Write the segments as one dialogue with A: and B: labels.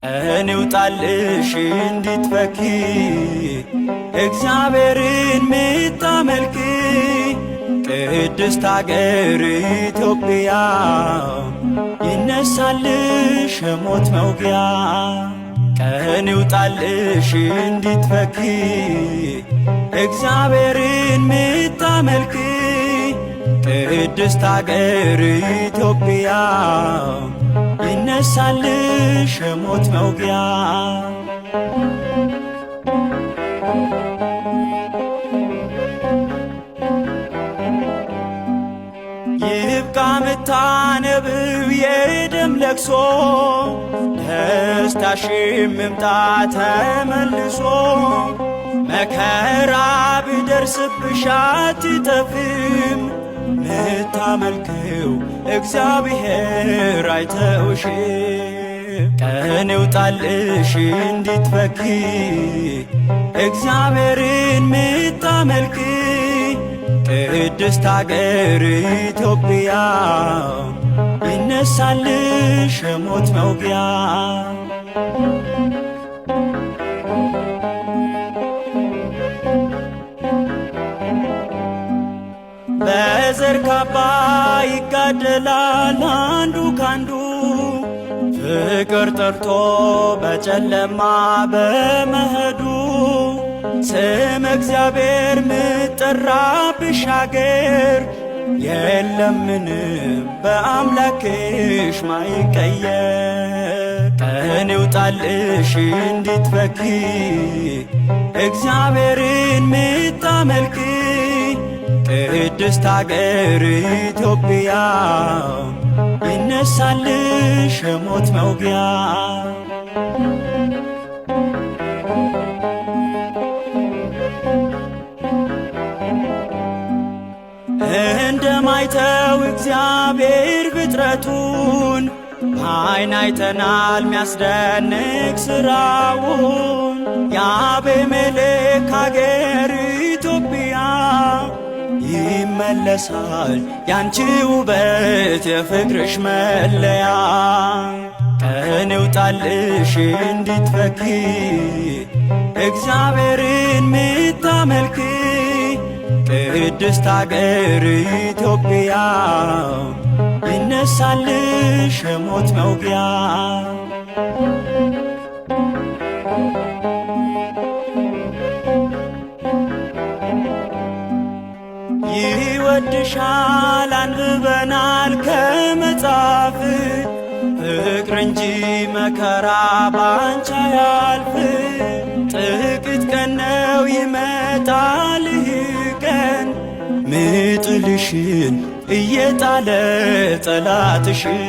A: እንውጣልሽ እንድትፈኪ እግዚአብሔርን ምታመልኪ ቅድስት አገር ኢትዮጵያ ይነሳልሽ ሞት መውጊያ። ቀን ይውጣልሽ እንድትፈኪ እግዚአብሔርን ምታመልኪ ቅድስት አገር ኢትዮጵያ ይነሳልሽ ሞት መውጊያ። ይብቃ ምታነብብ የደም ለቅሶ ደስታሽም ምምጣ ተመልሶ። መከራ ቢደርስብሽ አትጠፊም ምታመልኪው እግዚአብሔር አይተውሽም። ቀን ይውጣልሽ እንድትፈኪ እግዚአብሔርን ምታመልኪ ቅድስት አገር ኢትዮጵያ ይነሳልሽ ሞት መውጊያ። በዘር ካባ ይጋደላል አንዱ ካንዱ ፍቅር ጠርቶ በጨለማ በመሄዱ። ስም እግዚአብሔር ምጠራብሽ አገር የለም ምንም በአምላክሽ ማይቀየር። ቀን ይውጣልሽ እንድትፈኪ እግዚአብሔርን ምታመልኪ ቅድስት አገር ኢትዮጵያ ይነሳልሽ ሞት መውጊያ። እንደማይተው እግዚአብሔር ፍጥረቱን በዓይን አይተናል ሚያስደንቅ ሥራውን። የአቤሜሌክ አገር ኢትዮጵያ ይመለሳል ያንቺ ውበት የፍቅርሽ መለያ። ቀን ይውጣልሽ እንድትፈኪ እግዚአብሔርን ምታመልኪ ቅድስት አገር ኢትዮጵያ ይነሳልሽ ሞት መውጊያ። ይወድሻል አንብበናል ከመጽሐፍ ፍቅር እንጂ መከራ ባንቺ አያልፍ። ጥቂት ቀን ነው ይመጣል ይህ ቀን ምጥልሽን እየጣለ ጠላትሽን።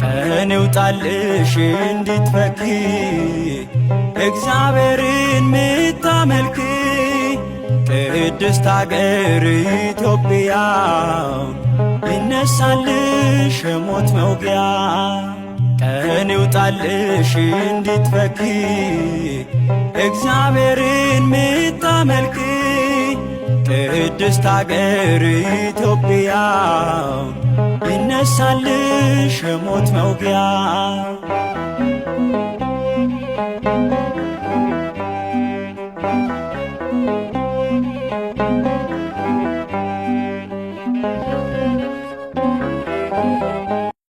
A: ቀን ይውጣልሽ እንድትፈኪ እግዚአብሔርን ምታመልኪ ቅድስት አገር ኢትዮጵያ ይነሳልሽ ሞት መውጊያ። ቀን ይውጣልሽ እንድትፈኪ እግዚአብሔርን ምታመልኪ ቅድስት አገር ኢትዮጵያ ይነሳልሽ ሞት መውጊያ።